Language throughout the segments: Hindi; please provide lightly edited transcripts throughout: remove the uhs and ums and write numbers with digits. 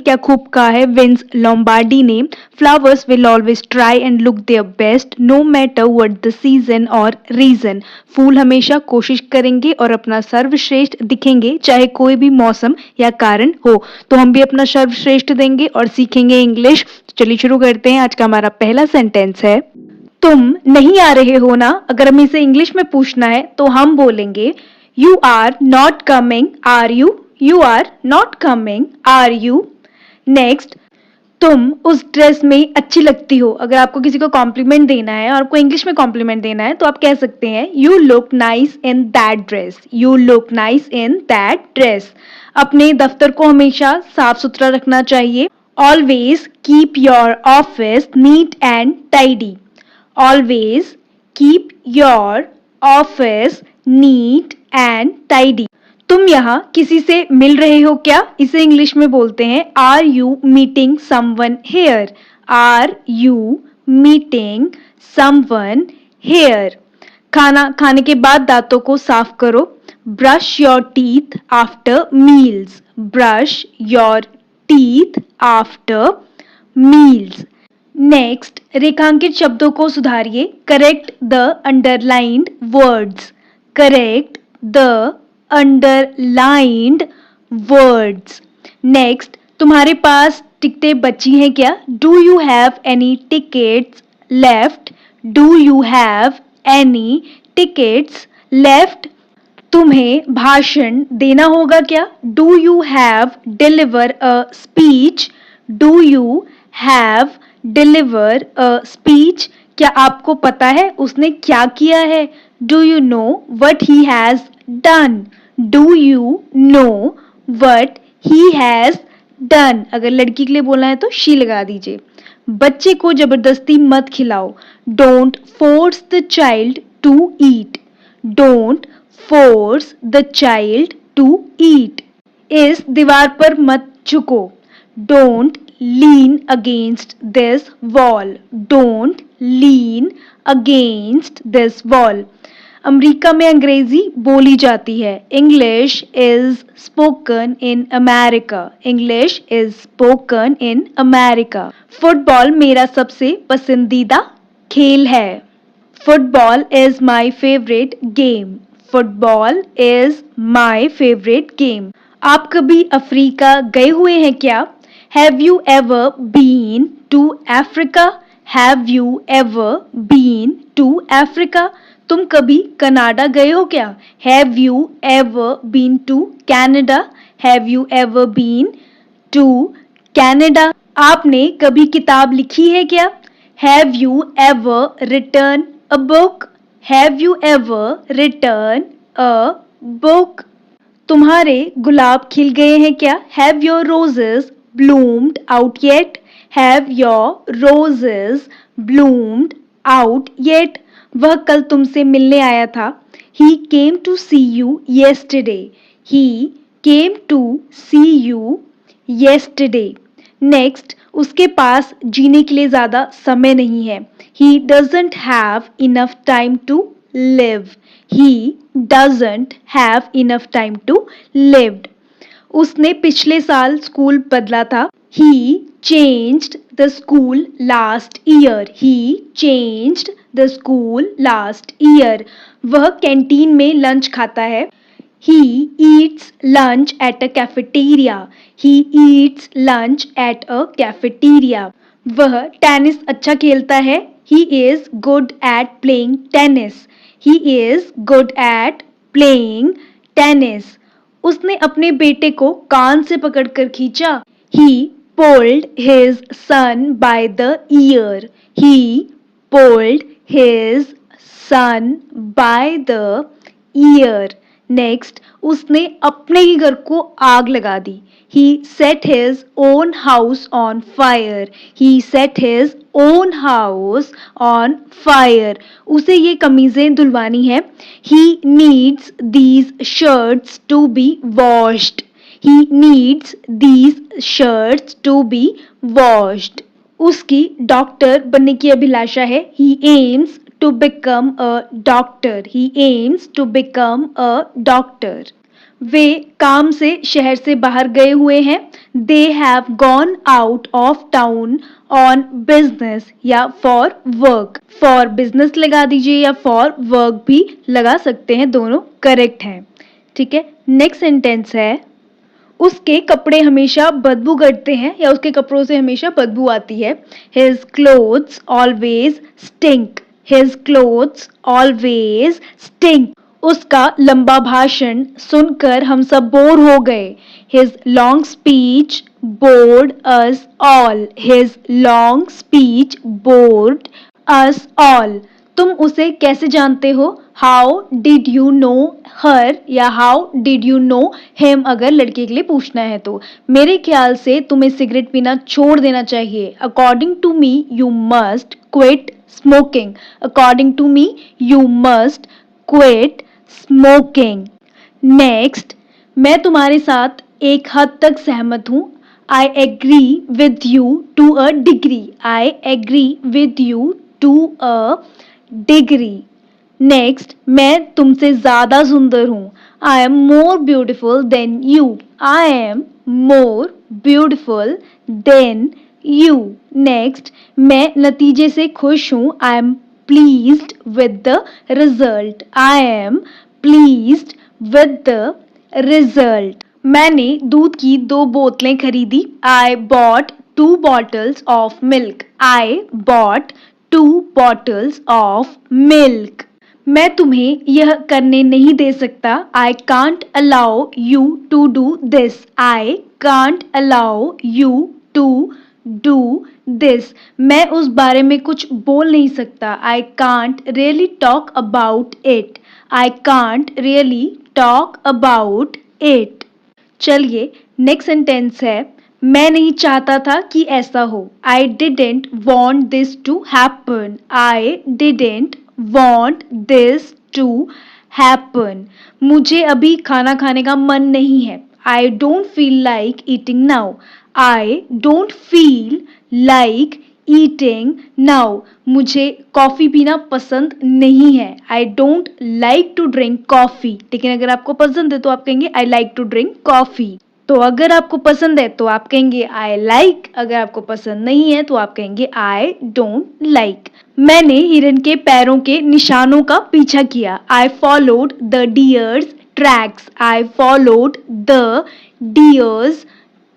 क्या खूब कहा है विंस लोम्बार्डी ने, flowers will always try and look their best no matter what the season और रीजन। फूल हमेशा कोशिश करेंगे और अपना सर्वश्रेष्ठ दिखेंगे चाहे कोई भी मौसम या कारण हो। तो हम भी अपना सर्वश्रेष्ठ देंगे और सीखेंगे इंग्लिश। तो चलिए शुरू करते हैं। आज का हमारा पहला सेंटेंस है, तुम नहीं आ रहे हो ना। अगर हमें इसे इंग्लिश में पूछना है तो हम बोलेंगे you are not coming are you, you are not coming are you. Next, तुम उस ड्रेस में अच्छी लगती हो। अगर आपको किसी को कॉम्प्लीमेंट देना है और आपको इंग्लिश में कॉम्प्लीमेंट देना है तो आप कह सकते हैं you look nice in that dress, you look nice in that dress. अपने दफ्तर को हमेशा साफ सुथरा रखना चाहिए। Always keep your office neat and tidy, always keep your office neat and tidy. तुम यहाँ किसी से मिल रहे हो क्या? इसे इंग्लिश में बोलते हैं are you meeting someone here, are you meeting someone here. खाना खाने के बाद दांतों को साफ करो। Brush your teeth after meals, brush your teeth after meals. Next, रेखांकित शब्दों को सुधारिए। Correct the underlined words, correct the underlined words. Next, तुम्हारे पास टिकटें बची हैं क्या? Do you have any tickets left, do you have any tickets left. तुम्हें भाषण देना होगा क्या? Do you have deliver a speech, do you have deliver a speech. क्या आपको पता है उसने क्या किया है? Do you know what he has done, do you know what he has done. अगर लड़की के लिए बोलना है तो शी लगा दीजिए। बच्चे को जबरदस्ती मत खिलाओ। Don't force the child to eat, don't force the child to eat. इस दीवार पर मत झुको। Don't lean against this wall, don't lean against this wall. America में अंग्रेजी बोली जाती है। English is spoken in America, English is spoken in America. Football मेरा सबसे पसंदीदा खेल है। Football is my favourite game, football is my favourite game. आप कभी अफ्रीका गए हुए हैं क्या? Have you ever been to Africa, have you ever been to Africa. तुम कभी कनाडा गए हो क्या? Have you ever been to Canada, have you ever been to Canada. आपने कभी किताब लिखी है क्या? Have you ever return a book, have you ever return a book. तुम्हारे गुलाब खिल गए हैं क्या? Have your roses bloomed out yet, have your roses bloomed out yet. वह कल तुमसे मिलने आया था। He came to see you yesterday, he came to see you yesterday. Next, उसके पास जीने के लिए ज्यादा समय नहीं है। He doesn't have enough time to live, he doesn't have enough time to live। उसने पिछले साल स्कूल बदला था। He changed the school last year, he changed the school last year। वह कैंटीन में लंच खाता है। He eats lunch at a cafeteria, he eats lunch at a cafeteria। वह टेनिस अच्छा खेलता है। He is good at playing tennis, he is good at playing tennis। उसने अपने बेटे को कान से पकड़कर खींचा। He pulled his son by the ear, he pulled his son by the ear। Next, उसने अपने ही घर को आग लगा दी। He set his own house on fire, he set his own house on fire। उसे ये कमीजें धुलवानी है। He needs these shirts to be washed, he needs these shirts to be washed। उसकी डॉक्टर बनने की अभिलाषा है। He aims to become a doctor, he aims to become a doctor। वे काम से शहर से बाहर गए हुए हैं। They have gone out of town on business या फॉर वर्क। फॉर बिजनेस लगा दीजिए या फॉर वर्क भी लगा सकते हैं, दोनों करेक्ट हैं। ठीक है, नेक्स्ट सेंटेंस है उसके कपड़े हमेशा बदबू करते हैं या उसके कपड़ों से हमेशा बदबू आती है। His clothes always stink. His clothes always stink. उसका लंबा भाषण सुनकर हम सब बोर हो गए। His long speech bored us all. His long speech bored us all. तुम उसे कैसे जानते हो? हाउ डिड यू नो हर या how did you know him अगर लड़के के लिए पूछना है तो। मेरे ख्याल से तुम्हें सिगरेट पीना छोड़ देना चाहिए। According to me you must quit smoking. According to me you must quit smoking. Next, मैं तुम्हारे साथ एक हद तक सहमत हूँ। I agree with you to a degree. I agree with you to a degree. Next, मैं तुमसे ज़्यादा सुंदर हूँ। I am more beautiful than you. I am more beautiful than you. Next, मैं नतीजे से खुश हूँ। I am pleased with the result. I am pleased with the result. मैंने दूध की 2 बोतलें खरीदी। I bought 2 bottles of milk. I bought 2 bottles of milk. मैं तुम्हें यह करने नहीं दे सकता। I can't allow you to do this. I can't allow you to do this. मैं उस बारे में कुछ बोल नहीं सकता। I can't really talk about it. I can't really talk about it. चलिए, नेक्स्ट सेंटेंस है मैं नहीं चाहता था कि ऐसा हो। I didn't want this to happen. I didn't want this to happen. मुझे अभी खाना खाने का मन नहीं है। I don't feel like eating now. I don't feel like eating now. मुझे कॉफ़ी पीना पसंद नहीं है। I don't like to drink coffee. लेकिन अगर आपको पसंद है तो आप कहेंगे I like to drink coffee. तो अगर आपको पसंद है तो आप कहेंगे I like. अगर आपको पसंद नहीं है तो आप कहेंगे I don't like. मैंने हिरन के पैरों के निशानों का पीछा किया। I followed the deer's tracks. I followed the deer's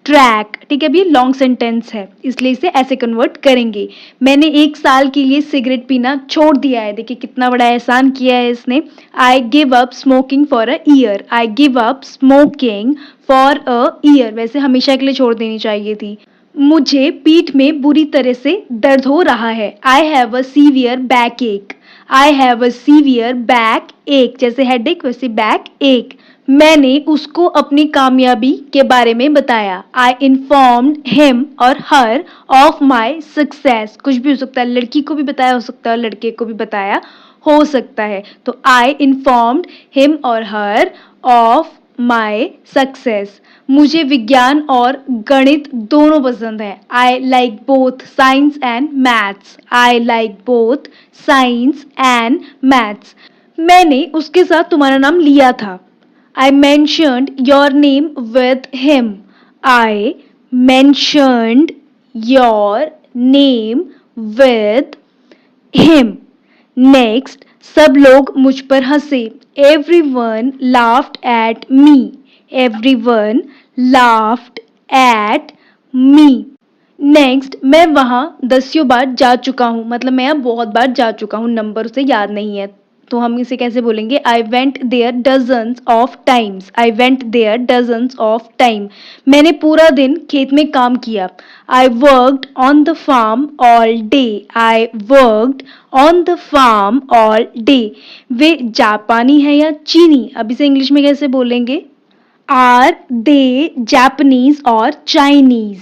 track. ठीक है, अब ये लॉन्ग सेंटेंस है इसलिए इसे ऐसे कन्वर्ट करेंगे। मैंने 1 साल के लिए सिगरेट पीना छोड़ दिया है। देखिए कितना बड़ा एहसान किया है इसने। I give up smoking for a year. I give up smoking for a year. वैसे हमेशा के लिए छोड़ देनी चाहिए थी। मुझे पीठ में बुरी तरह से दर्द हो रहा है। I have a severe back ache. I have a severe back ache. जैसे हेड एक वैसे बैक एक। मैंने उसको अपनी कामयाबी के बारे में बताया। आई इन्फॉर्म्ड हिम और हर ऑफ माई सक्सेस। कुछ भी हो सकता है, लड़की को भी बताया हो सकता है, लड़के को भी बताया हो सकता है। तो आई इन्फॉर्म्ड हिम और हर ऑफ माई सक्सेस। मुझे विज्ञान और गणित दोनों पसंद है। I like both science and maths. I like both science and maths. मैंने उसके साथ तुम्हारा नाम लिया था। I mentioned your name with him. I mentioned your name with him. Next, सब लोग मुझ पर हंसे। Everyone laughed at me. Everyone laughed at me. Next, मैं वहाँ 10 बार जा चुका हूँ। मतलब मैं यहाँ बहुत बार जा चुका हूँ, नंबर उसे याद नहीं है तो हम इसे कैसे बोलेंगे? I went there dozens of times. I went there dozens of time. मैंने पूरा दिन खेत में काम किया। I worked on the farm all day. I worked on the farm all day. वे जापानी है या चीनी? अब इसे इंग्लिश में कैसे बोलेंगे? आर दे जापानीज और चाइनीज?